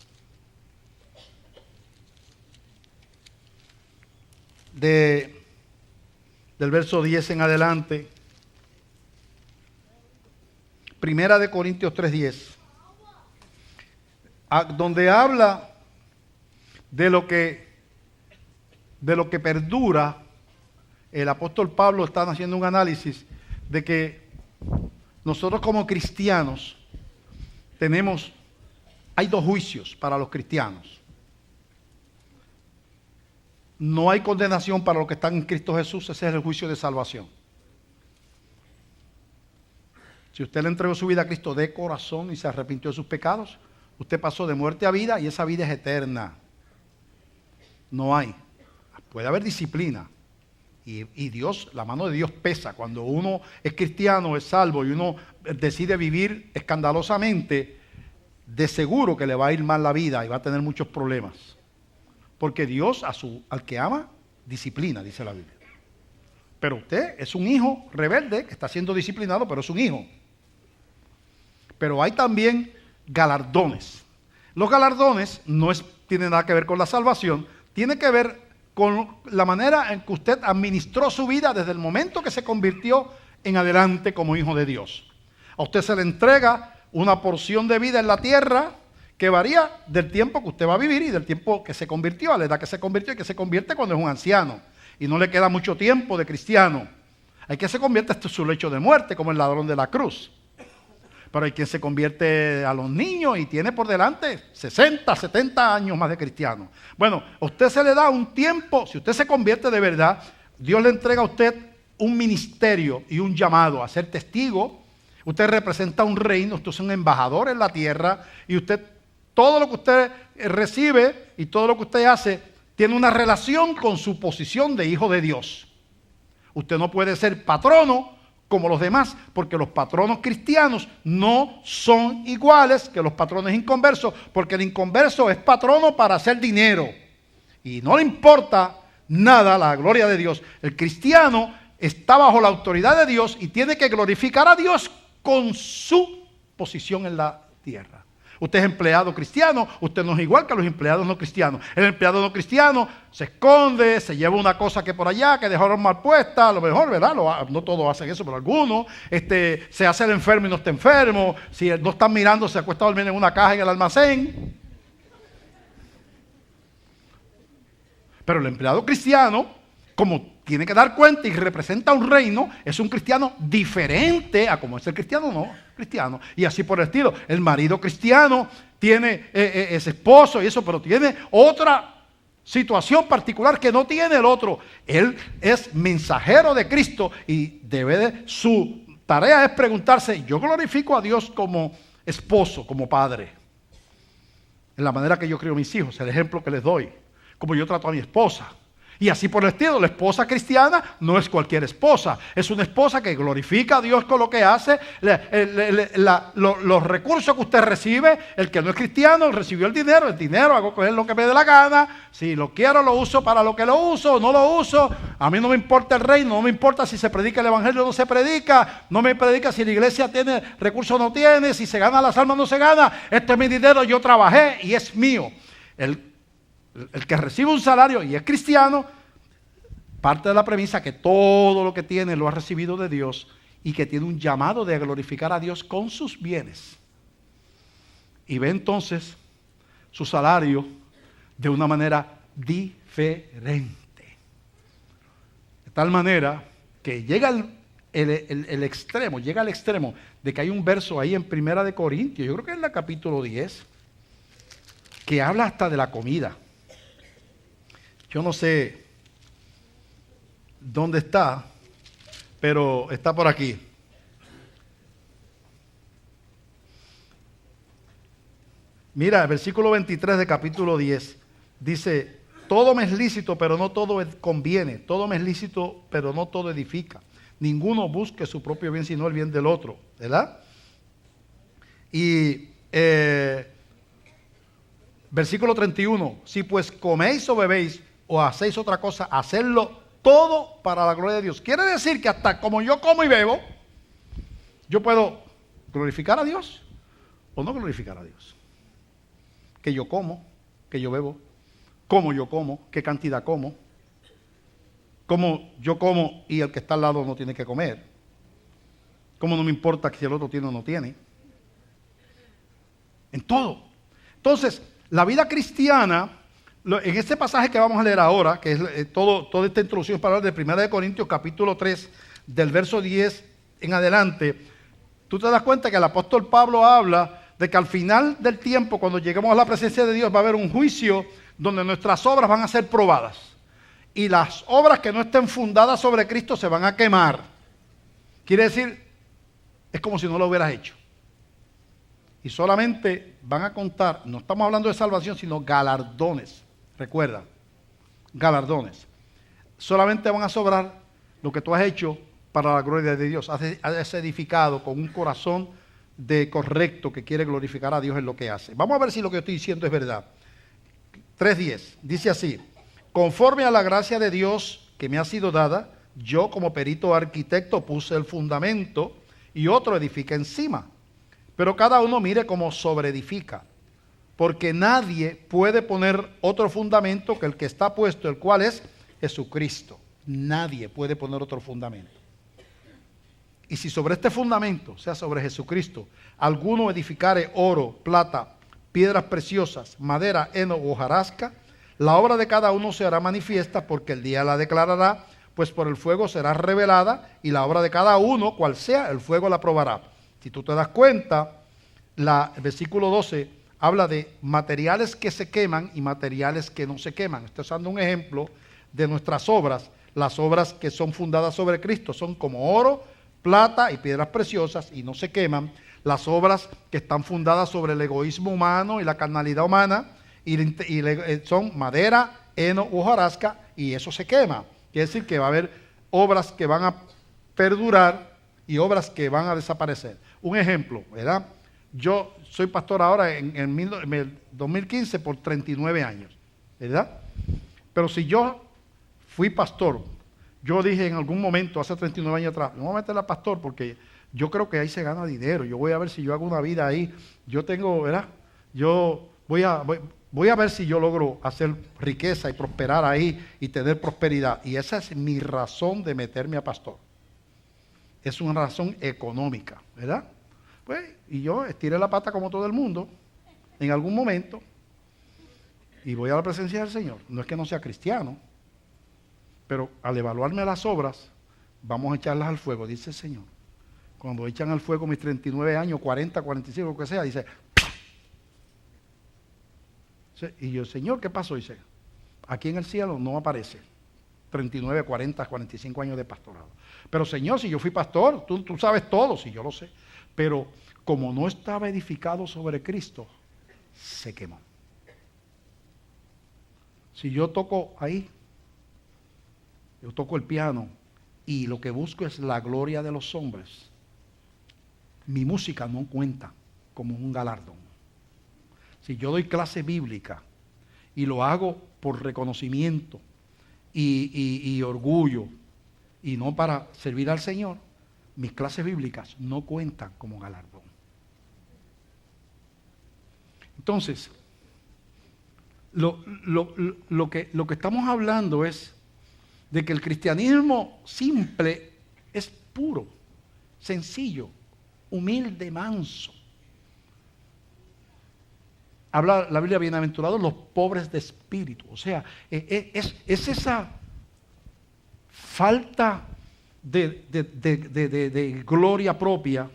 del verso 10 en adelante. 1 Corintios 3:10, donde habla de lo que perdura. El apóstol Pablo está haciendo un análisis de que nosotros como cristianos hay dos juicios para los cristianos. No hay condenación para los que están en Cristo Jesús, ese es el juicio de salvación. Si usted le entregó su vida a Cristo de corazón y se arrepintió de sus pecados, usted pasó de muerte a vida y esa vida es eterna. No hay. Puede haber disciplina. Y Dios, la mano de Dios pesa. Cuando uno es cristiano, es salvo y uno decide vivir escandalosamente, de seguro que le va a ir mal la vida y va a tener muchos problemas. Porque Dios al que ama, disciplina, dice la Biblia. Pero usted es un hijo rebelde que está siendo disciplinado, pero es un hijo. Pero hay también galardones. Los galardones no tienen nada que ver con la salvación, tiene que ver con la manera en que usted administró su vida desde el momento que se convirtió en adelante como hijo de Dios. A usted se le entrega una porción de vida en la tierra que varía del tiempo que usted va a vivir y del tiempo que se convirtió, a la edad que se convirtió y que se convierte cuando es un anciano. Y no le queda mucho tiempo de cristiano. Hay quien se convierte hasta su lecho de muerte, como el ladrón de la cruz. Pero hay quien se convierte a los niños y tiene por delante 60, 70 años más de cristiano. Bueno, a usted se le da un tiempo, si usted se convierte de verdad, Dios le entrega a usted un ministerio y un llamado a ser testigo. Usted representa un reino, usted es un embajador en la tierra y usted, todo lo que usted recibe y todo lo que usted hace, tiene una relación con su posición de hijo de Dios. Usted no puede ser patrono como los demás, porque los patronos cristianos no son iguales que los patrones inconversos, porque el inconverso es patrono para hacer dinero y no le importa nada la gloria de Dios. El cristiano está bajo la autoridad de Dios y tiene que glorificar a Dios con su posición en la tierra. Usted es empleado cristiano, usted no es igual que los empleados no cristianos. El empleado no cristiano se esconde, se lleva una cosa que por allá, que dejaron mal puesta, a lo mejor, ¿verdad? No todos hacen eso, pero algunos. Se hace el enfermo y no está enfermo. Si no están mirando, se acuesta a dormir en una caja en el almacén. Pero el empleado cristiano, como tiene que dar cuenta y representa un reino, es un cristiano diferente a como es el cristiano no cristiano. Y así por el estilo. El marido cristiano es esposo y eso, pero tiene otra situación particular que no tiene el otro. Él es mensajero de Cristo y su tarea es preguntarse, yo glorifico a Dios como esposo, como padre, en la manera que yo crío a mis hijos, el ejemplo que les doy, como yo trato a mi esposa. Y así por el estilo, la esposa cristiana no es cualquier esposa, es una esposa que glorifica a Dios con lo que hace, los recursos que usted recibe. El que no es cristiano recibió el dinero, hago con él lo que me dé la gana, si lo quiero lo uso para lo que lo uso, no lo uso, a mí no me importa el reino, no me importa si se predica el evangelio o no se predica, no me predica si la iglesia tiene recursos o no tiene, si se gana las almas o no se gana, esto es mi dinero, yo trabajé y es mío. El que recibe un salario y es cristiano, parte de la premisa que todo lo que tiene lo ha recibido de Dios y que tiene un llamado de glorificar a Dios con sus bienes. Y ve entonces su salario de una manera diferente. De tal manera que llega el extremo, llega al extremo de que hay un verso ahí en Primera de Corintios, yo creo que es el capítulo 10, que habla hasta de la comida. Yo no sé dónde está, pero está por aquí. Mira, el versículo 23 de capítulo 10 dice, todo me es lícito, pero no todo conviene. Todo me es lícito, pero no todo edifica. Ninguno busque su propio bien, sino el bien del otro, ¿verdad? Y versículo 31, si pues coméis o bebéis o hacéis otra cosa, hacedlo todo para la gloria de Dios. Quiere decir que hasta como yo como y bebo, yo puedo glorificar a Dios o no glorificar a Dios. Que yo como, que yo bebo, cómo yo como, qué cantidad como yo como y el que está al lado no tiene que comer, cómo no me importa si el otro tiene o no tiene, en todo. Entonces, la vida cristiana, en este pasaje que vamos a leer ahora, que es toda esta introducción para hablar de 1 Corintios capítulo 3, del verso 10 en adelante, tú te das cuenta que el apóstol Pablo habla de que al final del tiempo, cuando lleguemos a la presencia de Dios, va a haber un juicio donde nuestras obras van a ser probadas. Y las obras que no estén fundadas sobre Cristo se van a quemar. Quiere decir, es como si no lo hubieras hecho. Y solamente van a contar, no estamos hablando de salvación, sino galardones. Recuerda, galardones. Solamente van a sobrar lo que tú has hecho para la gloria de Dios. Has edificado con un corazón correcto que quiere glorificar a Dios en lo que hace. Vamos a ver si lo que estoy diciendo es verdad. 3:10, dice así, conforme a la gracia de Dios que me ha sido dada, yo como perito arquitecto puse el fundamento y otro edifica encima. Pero cada uno mire cómo sobreedifica, porque nadie puede poner otro fundamento que el que está puesto, el cual es Jesucristo. Nadie puede poner otro fundamento. Y si sobre este fundamento, o sea, sobre Jesucristo, alguno edificare oro, plata, piedras preciosas, madera, heno o hojarasca, la obra de cada uno se hará manifiesta, porque el día la declarará, pues por el fuego será revelada, y la obra de cada uno, cual sea, el fuego la probará. Si tú te das cuenta, el versículo 12 habla de materiales que se queman y materiales que no se queman. Estoy usando un ejemplo de nuestras obras. Las obras que son fundadas sobre Cristo son como oro, plata y piedras preciosas y no se queman. Las obras que están fundadas sobre el egoísmo humano y la carnalidad humana son madera, heno u hojarasca y eso se quema. Quiere decir que va a haber obras que van a perdurar y obras que van a desaparecer. Un ejemplo, ¿verdad? Yo soy pastor ahora en el 2015 por 39 años, ¿verdad? Pero si yo fui pastor, yo dije en algún momento, hace 39 años atrás, no voy a meter a pastor porque yo creo que ahí se gana dinero. Yo voy a ver si yo hago una vida ahí. Yo tengo, ¿verdad? Yo voy a ver si yo logro hacer riqueza y prosperar ahí y tener prosperidad. Y esa es mi razón de meterme a pastor. Es una razón económica, ¿verdad? Pues, y yo estiré la pata como todo el mundo en algún momento y voy a la presencia del Señor. No es que no sea cristiano, pero al evaluarme las obras, vamos a echarlas al fuego, dice el Señor. Cuando echan al fuego mis 39 años, 40, 45, lo que sea, dice... Y yo, Señor, ¿qué pasó? Dice, aquí en el cielo no aparece 39, 40, 45 años de pastorado. Pero Señor, si yo fui pastor, tú sabes todo, si yo lo sé. Pero como no estaba edificado sobre Cristo, se quemó. Si yo toco ahí, yo toco el piano y lo que busco es la gloria de los hombres, mi música no cuenta como un galardón. Si yo doy clase bíblica y lo hago por reconocimiento y orgullo y no para servir al Señor, mis clases bíblicas no cuentan como galardón. Entonces, lo que estamos hablando es de que el cristianismo simple es puro, sencillo, humilde, manso. Habla la Biblia, bienaventurados los pobres de espíritu. O sea, es esa falta de gloria propia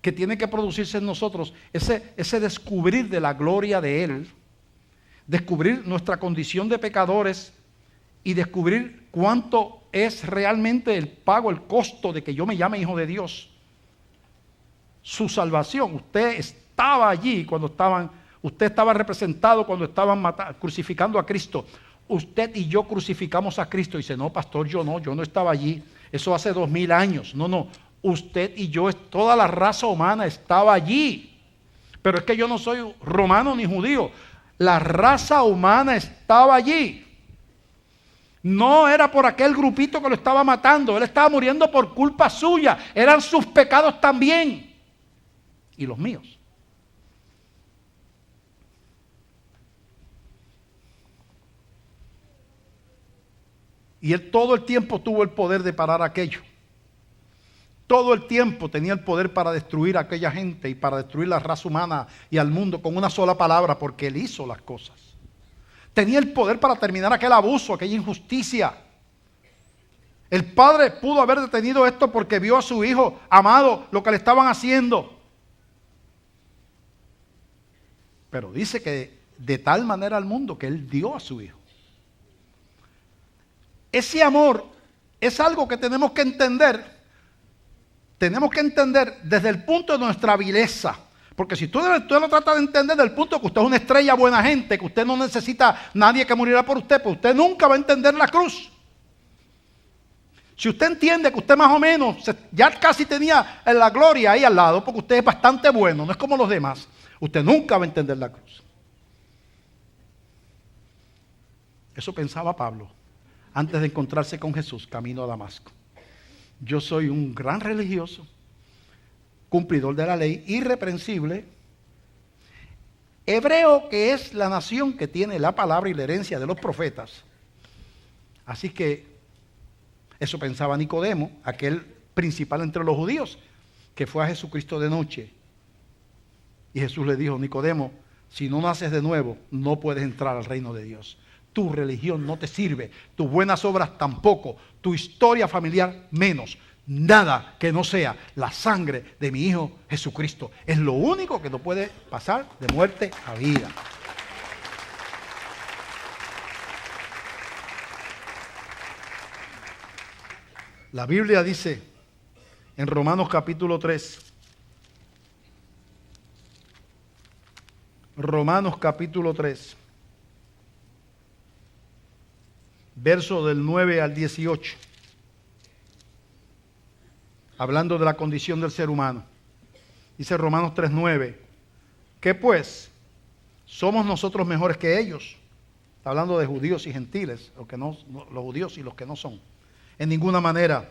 que tiene que producirse en nosotros, ese descubrir de la gloria de Él, descubrir nuestra condición de pecadores y descubrir cuánto es realmente el pago, el costo de que yo me llame hijo de Dios. Su salvación. Usted estaba allí cuando usted estaba representado cuando estaban crucificando a Cristo. Usted y yo crucificamos a Cristo. Y dice, no, pastor, yo no estaba allí. Eso hace 2000 años. No. Usted y yo, toda la raza humana estaba allí. Pero es que yo no soy romano ni judío. La raza humana estaba allí. No era por aquel grupito que lo estaba matando. Él estaba muriendo por culpa suya. Eran sus pecados también. Y los míos. Y Él todo el tiempo tuvo el poder de parar aquello. Todo el tiempo tenía el poder para destruir a aquella gente y para destruir la raza humana y al mundo con una sola palabra, porque Él hizo las cosas. Tenía el poder para terminar aquel abuso, aquella injusticia. El padre pudo haber detenido esto porque vio a su hijo amado lo que le estaban haciendo. Pero dice que de tal manera al mundo que Él dio a su hijo. Ese amor es algo que tenemos que entender. Tenemos que entender desde el punto de nuestra vileza. Porque si usted lo trata de entender desde el punto de que usted es una estrella buena gente, que usted no necesita nadie que muriera por usted, pues usted nunca va a entender la cruz. Si usted entiende que usted más o menos ya casi tenía la gloria ahí al lado, porque usted es bastante bueno, no es como los demás, usted nunca va a entender la cruz. Eso pensaba Pablo antes de encontrarse con Jesús camino a Damasco. Yo soy un gran religioso, cumplidor de la ley, irreprensible, hebreo, que es la nación que tiene la palabra y la herencia de los profetas. Así que eso pensaba Nicodemo, aquel principal entre los judíos, que fue a Jesucristo de noche. Y Jesús le dijo, Nicodemo, si no naces de nuevo, no puedes entrar al reino de Dios. Tu religión no te sirve, tus buenas obras tampoco, tu historia familiar menos. Nada que no sea la sangre de mi Hijo Jesucristo. Es lo único que no puede pasar de muerte a vida. La Biblia dice en Romanos capítulo 3, Romanos capítulo 3, verso del 9 al 18, hablando de la condición del ser humano. Dice Romanos 3:9, ¿qué pues? ¿Somos nosotros mejores que ellos? Está hablando de judíos y gentiles, los judíos y los que no son. En ninguna manera,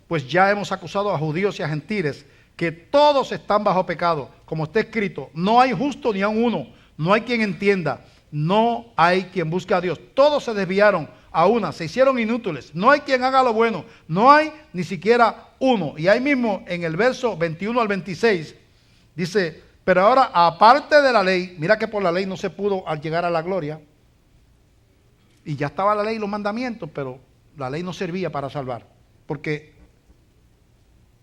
pues ya hemos acusado a judíos y a gentiles que todos están bajo pecado, como está escrito, no hay justo ni aun uno, no hay quien entienda, no hay quien busque a Dios. Todos se desviaron a una, se hicieron inútiles. No hay quien haga lo bueno, no hay ni siquiera uno. Y ahí mismo en el verso 21 al 26 dice, pero ahora aparte de la ley, mira que por la ley no se pudo llegar a la gloria. Y ya estaba la ley y los mandamientos, pero la ley no servía para salvar, porque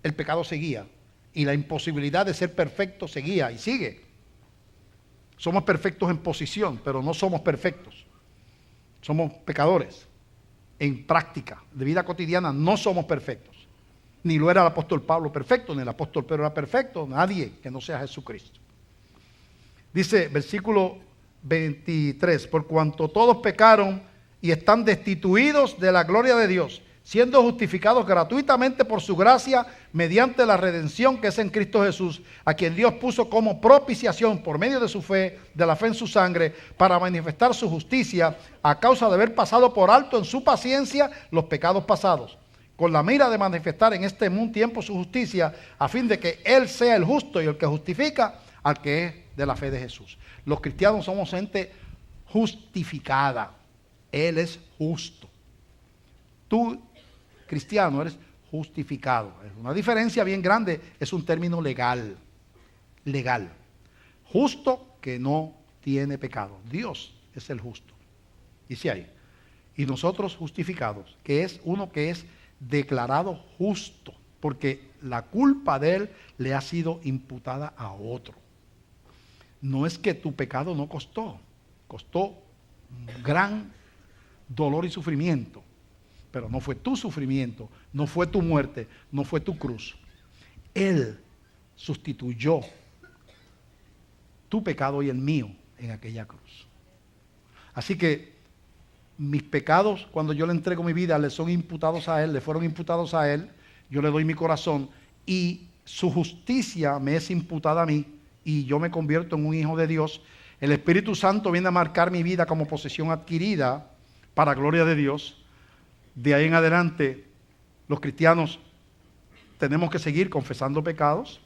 el pecado seguía y la imposibilidad de ser perfecto seguía y sigue. Somos perfectos en posición, pero no somos perfectos. Somos pecadores en práctica, de vida cotidiana no somos perfectos. Ni lo era el apóstol Pablo perfecto, ni el apóstol Pedro era perfecto, nadie que no sea Jesucristo. Dice versículo 23, por cuanto todos pecaron y están destituidos de la gloria de Dios, siendo justificados gratuitamente por su gracia mediante la redención que es en Cristo Jesús, a quien Dios puso como propiciación por medio de su fe, de la fe en su sangre, para manifestar su justicia a causa de haber pasado por alto en su paciencia los pecados pasados, con la mira de manifestar en este tiempo su justicia, a fin de que Él sea el justo y el que justifica al que es de la fe de Jesús. Los cristianos somos gente justificada. Él es justo. Tú, cristiano, eres justificado. Es una diferencia bien grande, es un término legal. Legal. Justo que no tiene pecado. Dios es el justo. Dice ahí. Y nosotros justificados, que es uno que es declarado justo, porque la culpa de él le ha sido imputada a otro. No es que tu pecado no costó gran dolor y sufrimiento, pero no fue tu sufrimiento, no fue tu muerte, no fue tu cruz. Él sustituyó tu pecado y el mío en aquella cruz. Así que mis pecados, cuando yo le entrego mi vida, le son imputados a Él, le fueron imputados a Él, yo le doy mi corazón y su justicia me es imputada a mí y yo me convierto en un hijo de Dios. El Espíritu Santo viene a marcar mi vida como posesión adquirida para gloria de Dios. De ahí en adelante, los cristianos tenemos que seguir confesando pecados,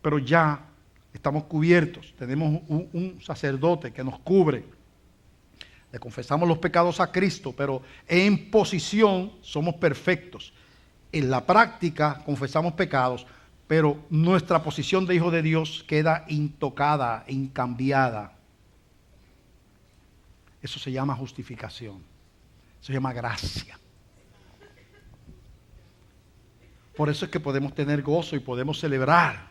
pero ya estamos cubiertos, tenemos un sacerdote que nos cubre. Le confesamos los pecados a Cristo, pero en posición somos perfectos. En la práctica confesamos pecados, pero nuestra posición de hijo de Dios queda intocada, incambiada. Eso se llama justificación. Eso se llama gracia. Por eso es que podemos tener gozo y podemos celebrar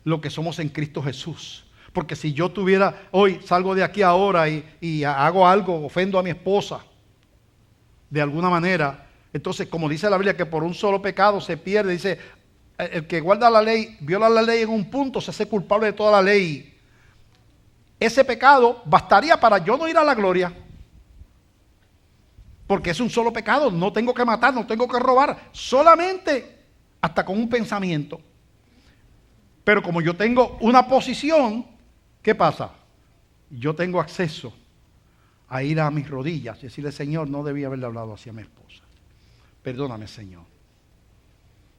lo que somos en Cristo Jesús. Porque si yo tuviera, hoy salgo de aquí ahora y hago algo, ofendo a mi esposa de alguna manera, entonces como dice la Biblia que por un solo pecado se pierde, dice, el que guarda la ley, viola la ley en un punto, se hace culpable de toda la ley. Ese pecado bastaría para yo no ir a la gloria. Porque es un solo pecado, no tengo que matar, no tengo que robar, solamente hasta con un pensamiento. Pero como yo tengo una posición, ¿qué pasa? Yo tengo acceso a ir a mis rodillas y decirle, Señor, no debía haberle hablado así a mi esposa. Perdóname, Señor.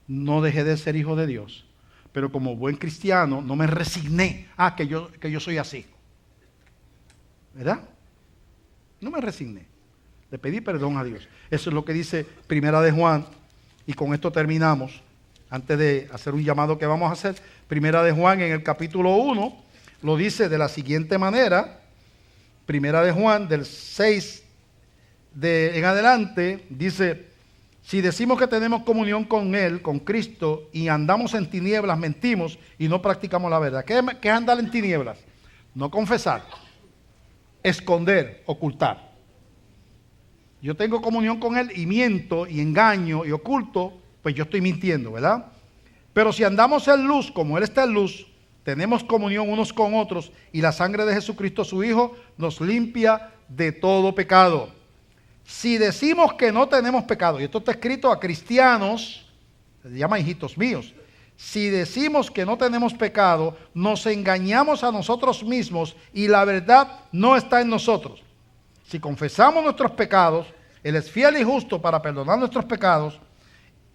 No dejé de ser hijo de Dios, pero como buen cristiano no me resigné que yo soy así. ¿Verdad? No me resigné. Le pedí perdón a Dios. Eso es lo que dice Primera de Juan, y con esto terminamos. Antes de hacer un llamado que vamos a hacer, Primera de Juan en el capítulo 1 lo dice de la siguiente manera. Primera de Juan del 6 en adelante dice: si decimos que tenemos comunión con Él, con Cristo, y andamos en tinieblas, mentimos y no practicamos la verdad. ¿Qué es andar en tinieblas? No confesar, esconder, ocultar. Yo tengo comunión con Él y miento y engaño y oculto, pues yo estoy mintiendo, ¿verdad? Pero si andamos en luz, como Él está en luz, tenemos comunión unos con otros, y la sangre de Jesucristo, su Hijo, nos limpia de todo pecado. Si decimos que no tenemos pecado, y esto está escrito a cristianos, se llama hijitos míos, si decimos que no tenemos pecado, nos engañamos a nosotros mismos y la verdad no está en nosotros. Si confesamos nuestros pecados, Él es fiel y justo para perdonar nuestros pecados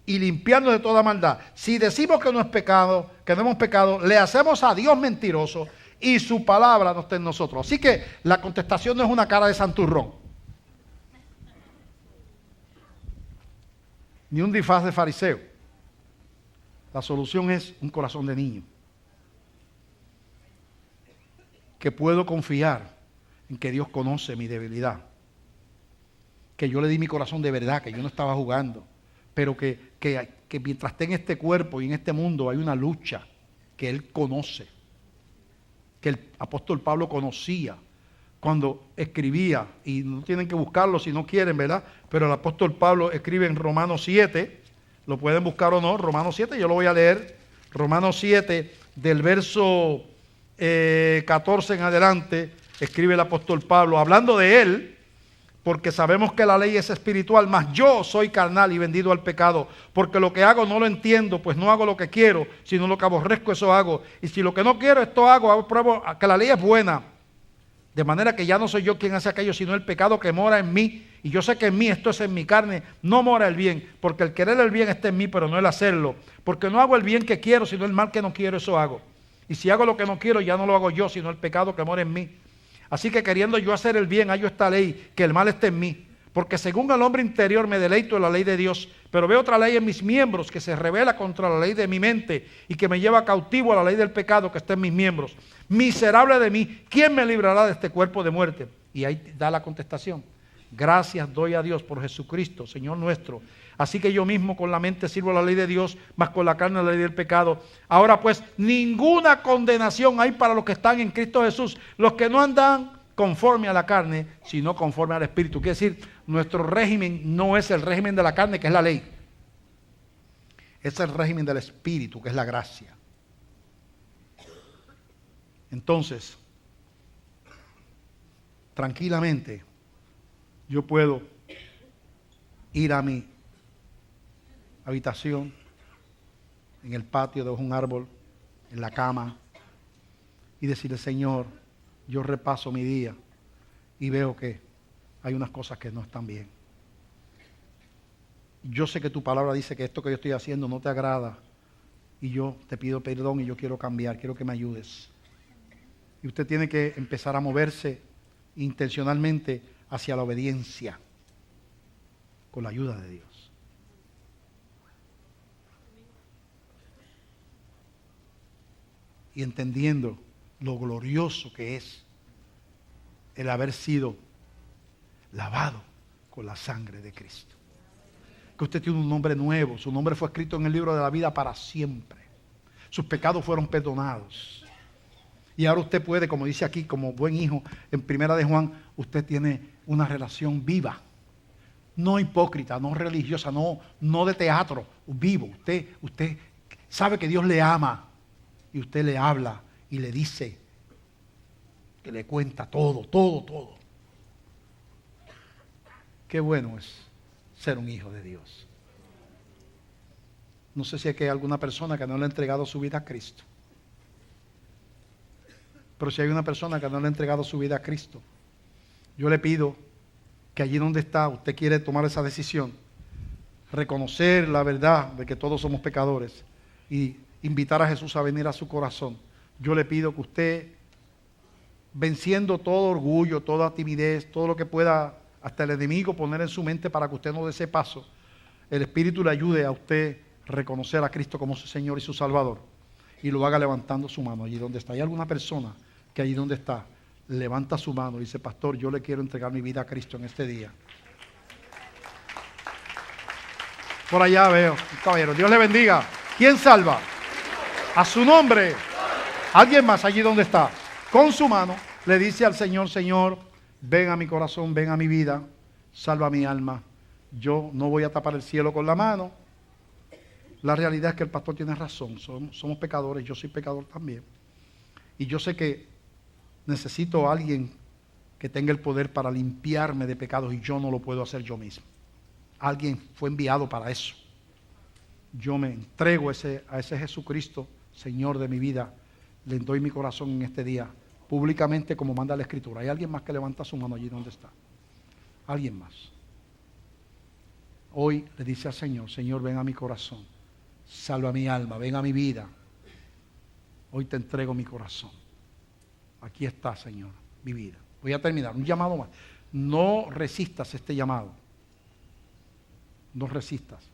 y limpiarnos de toda maldad. Si decimos que no es pecado, que no hemos pecado, le hacemos a Dios mentiroso y su palabra no esté en nosotros. Así que la contestación no es una cara de santurrón, ni un disfraz de fariseo. La solución es un corazón de niño, que puedo confiar en que Dios conoce mi debilidad, que yo le di mi corazón de verdad, que yo no estaba jugando, pero que mientras esté en este cuerpo y en este mundo hay una lucha que Él conoce, que el apóstol Pablo conocía cuando escribía, y no tienen que buscarlo si no quieren, ¿verdad? Pero el apóstol Pablo escribe en Romanos 7, lo pueden buscar o no, Romanos 7, yo lo voy a leer, Romanos 7, del verso 14 en adelante, escribe el apóstol Pablo, hablando de él, porque sabemos que la ley es espiritual, mas yo soy carnal y vendido al pecado, porque lo que hago no lo entiendo, pues no hago lo que quiero, sino lo que aborrezco, eso hago. Y si lo que no quiero, esto hago pruebo que la ley es buena. De manera que ya no soy yo quien hace aquello, sino el pecado que mora en mí. Y yo sé que en mí, esto es en mi carne, no mora el bien, porque el querer el bien está en mí, pero no el hacerlo. Porque no hago el bien que quiero, sino el mal que no quiero, eso hago. Y si hago lo que no quiero, ya no lo hago yo, sino el pecado que mora en mí. Así que queriendo yo hacer el bien, hallo esta ley, que el mal esté en mí. Porque según el hombre interior me deleito en la ley de Dios, pero veo otra ley en mis miembros que se revela contra la ley de mi mente y que me lleva cautivo a la ley del pecado que está en mis miembros. Miserable de mí, ¿quién me librará de este cuerpo de muerte? Y ahí da la contestación. Gracias doy a Dios por Jesucristo, Señor nuestro. Así que yo mismo con la mente sirvo a la ley de Dios, mas con la carne a la ley del pecado. Ahora pues, ninguna condenación hay para los que están en Cristo Jesús, los que no andan conforme a la carne, sino conforme al Espíritu. Quiere decir, nuestro régimen no es el régimen de la carne, que es la ley. Es el régimen del Espíritu, que es la gracia. Entonces, tranquilamente, yo puedo ir a mi habitación, en el patio debajo de un árbol, en la cama, y decirle, Señor, yo repaso mi día y veo que hay unas cosas que no están bien. Yo sé que tu palabra dice que esto que yo estoy haciendo no te agrada, y yo te pido perdón y yo quiero cambiar, quiero que me ayudes. Y usted tiene que empezar a moverse intencionalmente hacia la obediencia, con la ayuda de Dios. Y entendiendo lo glorioso que es el haber sido lavado con la sangre de Cristo. Que usted tiene un nombre nuevo, su nombre fue escrito en el libro de la vida para siempre. Sus pecados fueron perdonados. Y ahora usted puede, como dice aquí, como buen hijo, en Primera de Juan, usted tiene una relación viva. No hipócrita, no religiosa, no de teatro, vivo. Usted sabe que Dios le ama. Y usted le habla y le dice, que le cuenta todo. Qué bueno es ser un hijo de Dios. No sé si hay alguna persona que no le ha entregado su vida a Cristo. Pero si hay una persona que no le ha entregado su vida a Cristo, yo le pido que allí donde está, usted quiere tomar esa decisión, reconocer la verdad de que todos somos pecadores y invitar a Jesús a venir a su corazón. Yo le pido que usted, venciendo todo orgullo, toda timidez, todo lo que pueda hasta el enemigo poner en su mente para que usted no dé ese paso, el Espíritu le ayude a usted reconocer a Cristo como su Señor y su Salvador, y lo haga levantando su mano allí donde está. Hay alguna persona que allí donde está levanta su mano y dice, pastor, yo le quiero entregar mi vida a Cristo en este día. Por allá veo, caballero, Dios le bendiga. ¿Quién salva? A su nombre. Alguien más allí donde está, con su mano, le dice al Señor, Señor, ven a mi corazón, ven a mi vida, salva mi alma. Yo no voy a tapar el cielo con la mano. La realidad es que el pastor tiene razón, somos pecadores, yo soy pecador también. Y yo sé que necesito a alguien que tenga el poder para limpiarme de pecados y yo no lo puedo hacer yo mismo. Alguien fue enviado para eso. Yo me entrego a ese Jesucristo, Señor de mi vida. Le doy mi corazón en este día, públicamente como manda la Escritura. ¿Hay alguien más que levanta su mano allí donde está? ¿Alguien más? Hoy le dice al Señor, Señor, ven a mi corazón, salva mi alma, ven a mi vida. Hoy te entrego mi corazón. Aquí está, Señor, mi vida. Voy a terminar, un llamado más. No resistas este llamado. No resistas.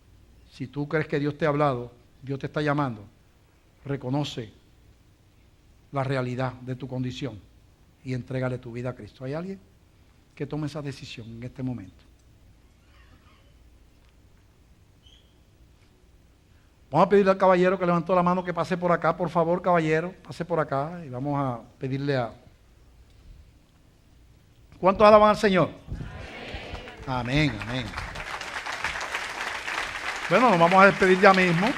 Si tú crees que Dios te ha hablado, Dios te está llamando, reconoce la realidad de tu condición y entrégale tu vida a Cristo. ¿Hay alguien que tome esa decisión en este momento? Vamos a pedirle al caballero que levantó la mano que pase por acá, por favor, caballero, pase por acá y vamos a pedirle a... ¿Cuántos alaban al Señor? Amén, amén. Bueno, nos vamos a despedir ya mismo.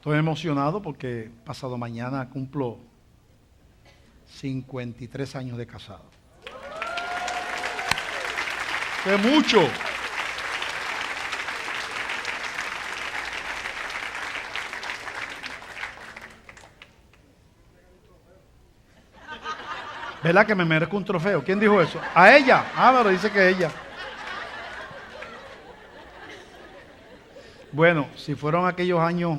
Estoy emocionado porque pasado mañana cumplo 53 años de casado. ¡Qué mucho! ¿Verdad que me merezco un trofeo? ¿Quién dijo eso? ¿A ella? Ah, pero dice que ella. Bueno, si fueron aquellos años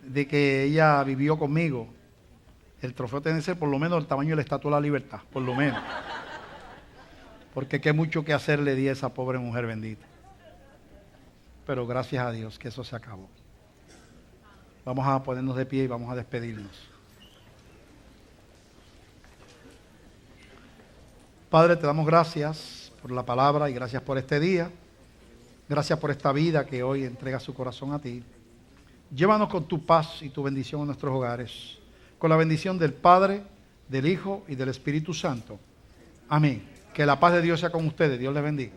de que ella vivió conmigo, el trofeo tiene que ser por lo menos el tamaño de la Estatua de la Libertad, por lo menos. Porque qué mucho que hacer le di a esa pobre mujer bendita. Pero gracias a Dios que eso se acabó. Vamos a ponernos de pie y vamos a despedirnos. Padre, te damos gracias por la palabra y gracias por este día. Gracias por esta vida que hoy entrega su corazón a ti. Llévanos con tu paz y tu bendición a nuestros hogares. Con la bendición del Padre, del Hijo y del Espíritu Santo. Amén. Que la paz de Dios sea con ustedes. Dios les bendiga.